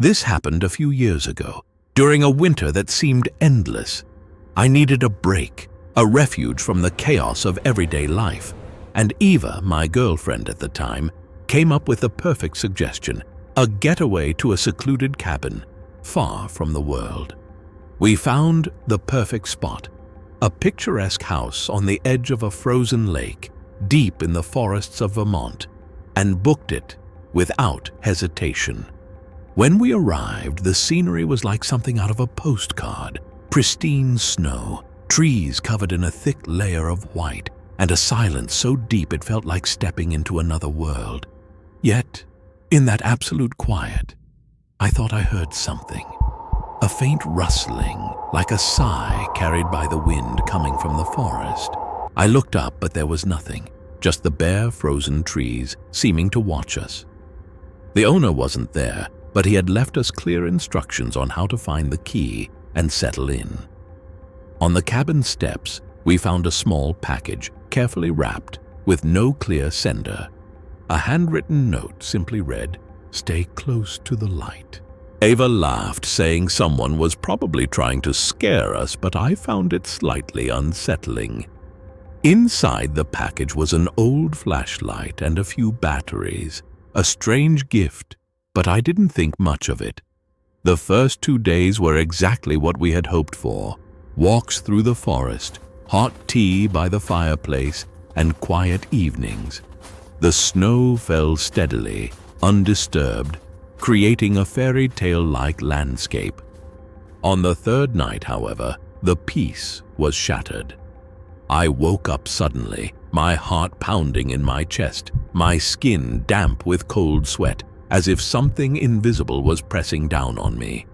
This happened a few years ago, during a winter that seemed endless. I needed a break, a refuge from the chaos of everyday life, and Eva, my girlfriend at the time, came up with the perfect suggestion: a getaway to a secluded cabin, far from the world. We found the perfect spot, a picturesque house on the edge of a frozen lake, deep in the forests of Vermont, and booked it without hesitation. When we arrived, the scenery was like something out of a postcard: pristine snow, trees covered in a thick layer of white, and a silence so deep it felt like stepping into another world. Yet, in that absolute quiet, I thought I heard something. A faint rustling, like a sigh carried by the wind coming from the forest. I looked up, but there was nothing, just the bare, frozen trees seeming to watch us. The owner wasn't there, but he had left us clear instructions on how to find the key and settle in. On the cabin steps, we found a small package, carefully wrapped, with no clear sender. A handwritten note simply read, "Stay close to the light." Eva laughed, saying someone was probably trying to scare us, but I found it slightly unsettling. Inside the package was an old flashlight and a few batteries. A strange gift, but I didn't think much of it. The first 2 days were exactly what we had hoped for: walks through the forest, hot tea by the fireplace, and quiet evenings. The snow fell steadily, undisturbed, creating a fairy tale-like landscape. On the third night, however, the peace was shattered. I woke up suddenly, my heart pounding in my chest, my skin damp with cold sweat, as if something invisible was pressing down on me.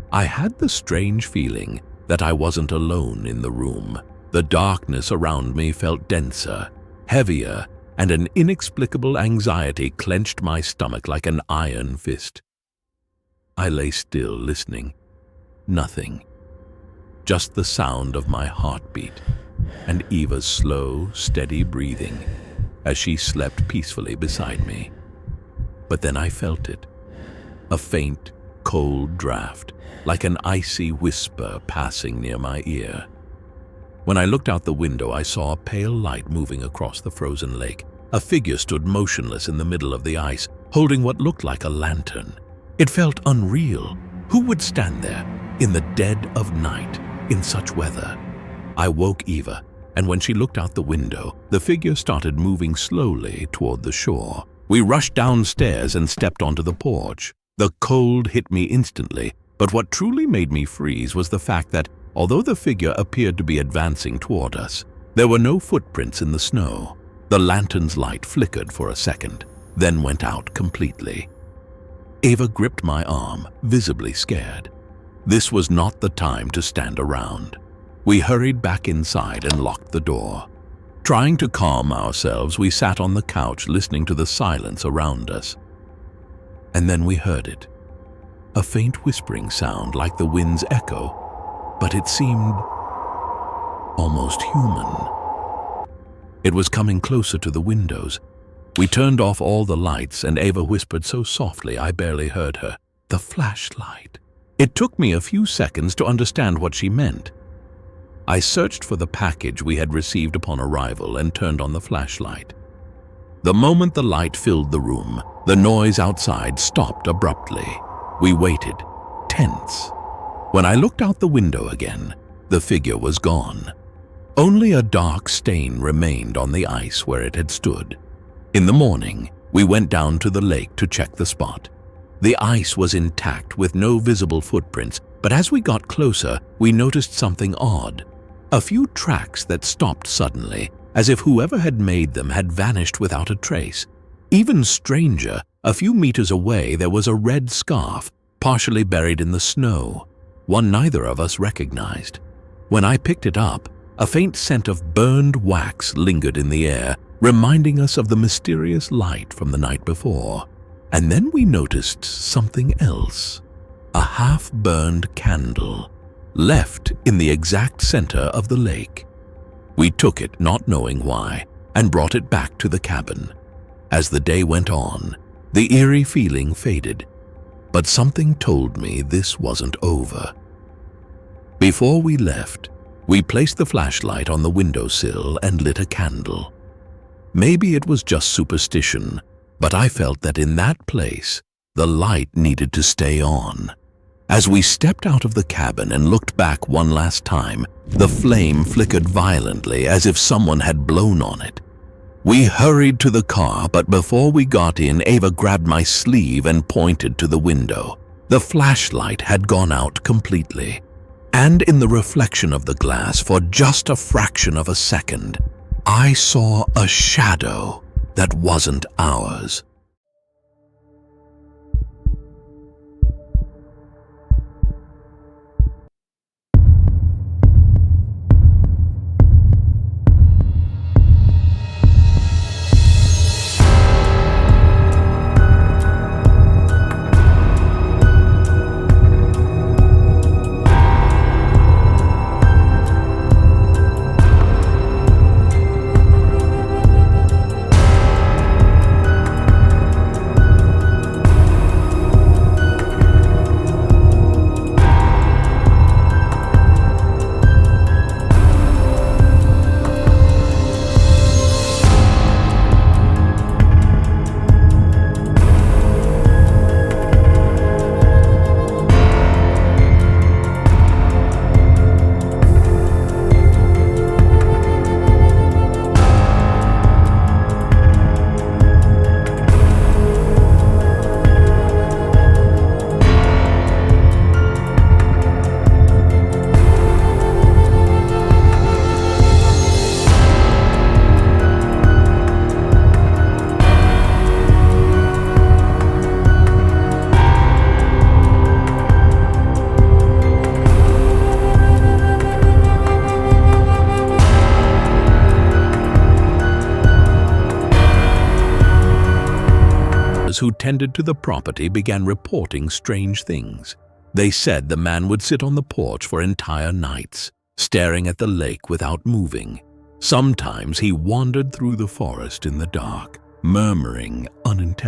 I had the strange feeling that I wasn't alone in the room. The darkness around me felt denser, heavier, and an inexplicable anxiety clenched my stomach like an iron fist. I lay still, listening. Nothing. Just the sound of my heartbeat and Eva's slow, steady breathing as she slept peacefully beside me. But then I felt it. A faint, cold draft, like an icy whisper passing near my ear. When I looked out the window, I saw a pale light moving across the frozen lake. A figure stood motionless in the middle of the ice, holding what looked like a lantern. It felt unreal. Who would stand there, in the dead of night, in such weather? I woke Eva, and when she looked out the window, the figure started moving slowly toward the shore. We rushed downstairs and stepped onto the porch. The cold hit me instantly, but what truly made me freeze was the fact that, although the figure appeared to be advancing toward us, there were no footprints in the snow. The lantern's light flickered for a second, then went out completely. Eva gripped my arm, visibly scared. This was not the time to stand around. We hurried back inside and locked the door. Trying to calm ourselves, we sat on the couch listening to the silence around us. And then we heard it. A faint whispering sound like the wind's echo, but it seemed almost human. It was coming closer to the windows. We turned off all the lights, and Eva whispered so softly I barely heard her, "The flashlight." It took me a few seconds to understand what she meant. I searched for the package we had received upon arrival and turned on the flashlight. The moment the light filled the room, the noise outside stopped abruptly. We waited, tense. When I looked out the window again, the figure was gone. Only a dark stain remained on the ice where it had stood. In the morning, we went down to the lake to check the spot. The ice was intact with no visible footprints, but as we got closer, we noticed something odd. A few tracks that stopped suddenly, as if whoever had made them had vanished without a trace. Even stranger, a few meters away there was a red scarf, partially buried in the snow, one neither of us recognized. When I picked it up, a faint scent of burned wax lingered in the air, reminding us of the mysterious light from the night before. And then we noticed something else. A half-burned candle, left in the exact center of the lake. We took it, not knowing why, and brought it back to the cabin. As the day went on, the eerie feeling faded. but something told me this wasn't over. Before we left, we placed the flashlight on the windowsill and lit a candle. Maybe it was just superstition, but I felt that in that place, the light needed to stay on. As we stepped out of the cabin and looked back one last time, the flame flickered violently as if someone had blown on it. We hurried to the car, but before we got in, Ava grabbed my sleeve and pointed to the window. The flashlight had gone out completely. And in the reflection of the glass, for just a fraction of a second, I saw a shadow that wasn't ours. Who tended to the property began reporting strange things. They said the man would sit on the porch for entire nights, staring at the lake without moving. Sometimes he wandered through the forest in the dark, murmuring unintelligible.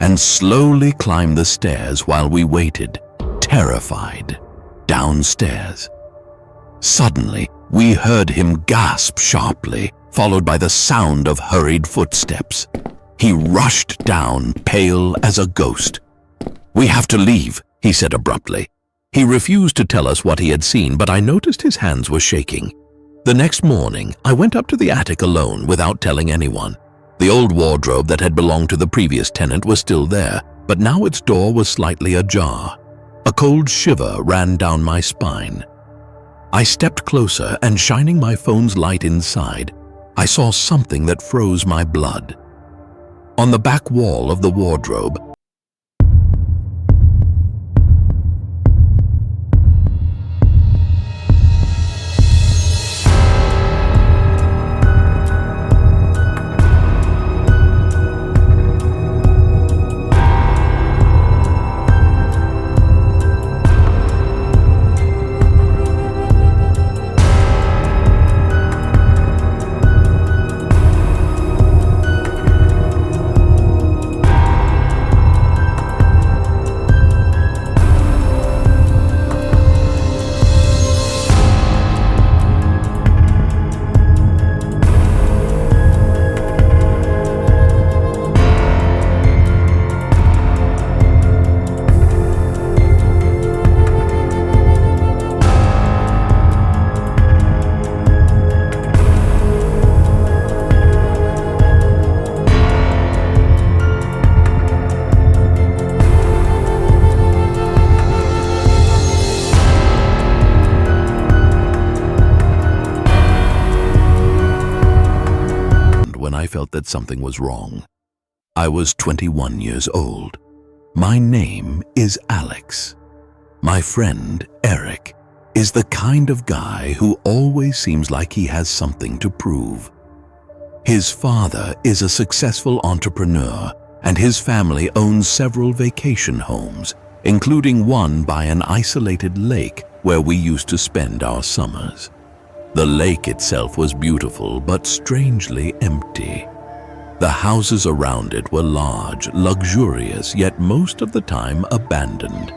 And slowly climbed the stairs while we waited, terrified, downstairs. Suddenly, we heard him gasp sharply, followed by the sound of hurried footsteps. He rushed down, pale as a ghost. "We have to leave," he said abruptly. He refused to tell us what he had seen, but I noticed his hands were shaking. The next morning, I went up to the attic alone without telling anyone. The old wardrobe that had belonged to the previous tenant was still there, but now its door was slightly ajar. A cold shiver ran down my spine. I stepped closer and, shining my phone's light inside, I saw something that froze my blood. On the back wall of the wardrobe, that something was wrong. I was 21 years old. My name is Alex. My friend, Eric, is the kind of guy who always seems like he has something to prove. His father is a successful entrepreneur, and his family owns several vacation homes, including one by an isolated lake where we used to spend our summers. The lake itself was beautiful but strangely empty. The houses around it were large, luxurious, yet most of the time abandoned.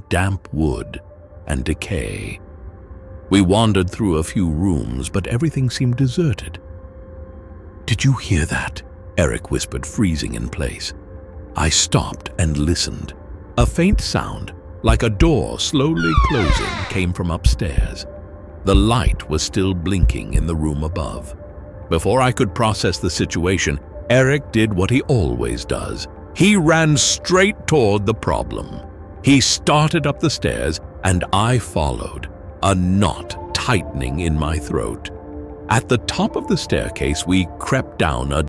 Damp wood and decay. We wandered through a few rooms, but everything seemed deserted. "Did you hear that?" Eric whispered, freezing in place. I stopped and listened. A faint sound, like a door slowly closing, came from upstairs. The light was still blinking in the room above. Before I could process the situation, Eric did what he always does. He ran straight toward the problem. He started up the stairs, and I followed, a knot tightening in my throat. At the top of the staircase, we crept down a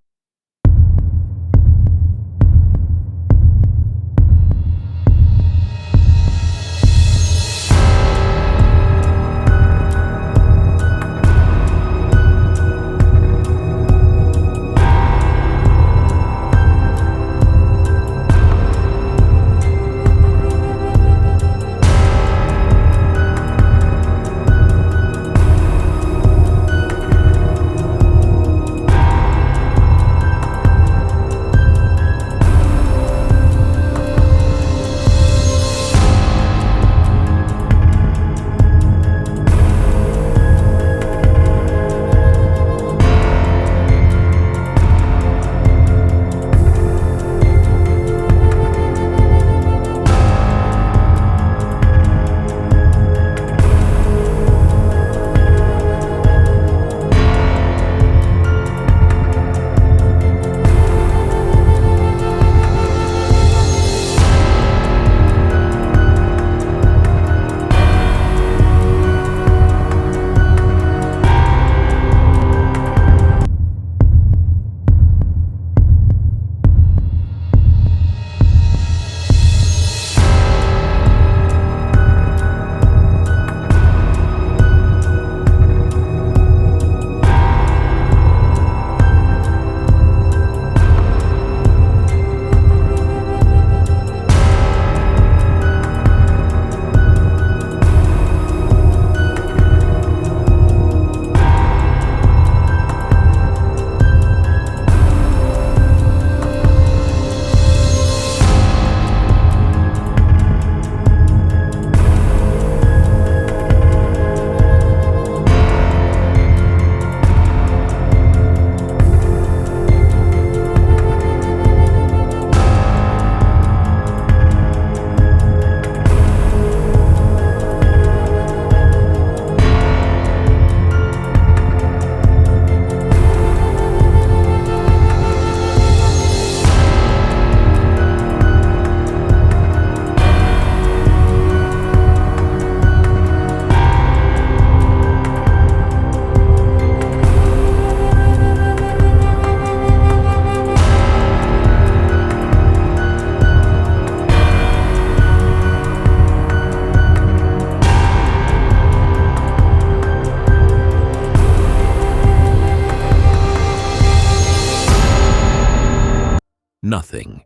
Nothing.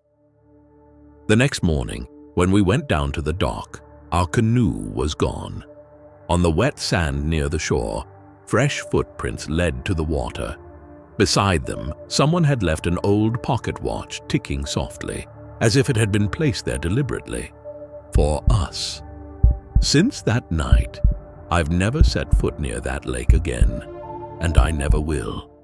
The next morning, when we went down to the dock, our canoe was gone. On the wet sand near the shore, fresh footprints led to the water. Beside them, someone had left an old pocket watch ticking softly, as if it had been placed there deliberately. For us. Since that night, I've never set foot near that lake again, and I never will.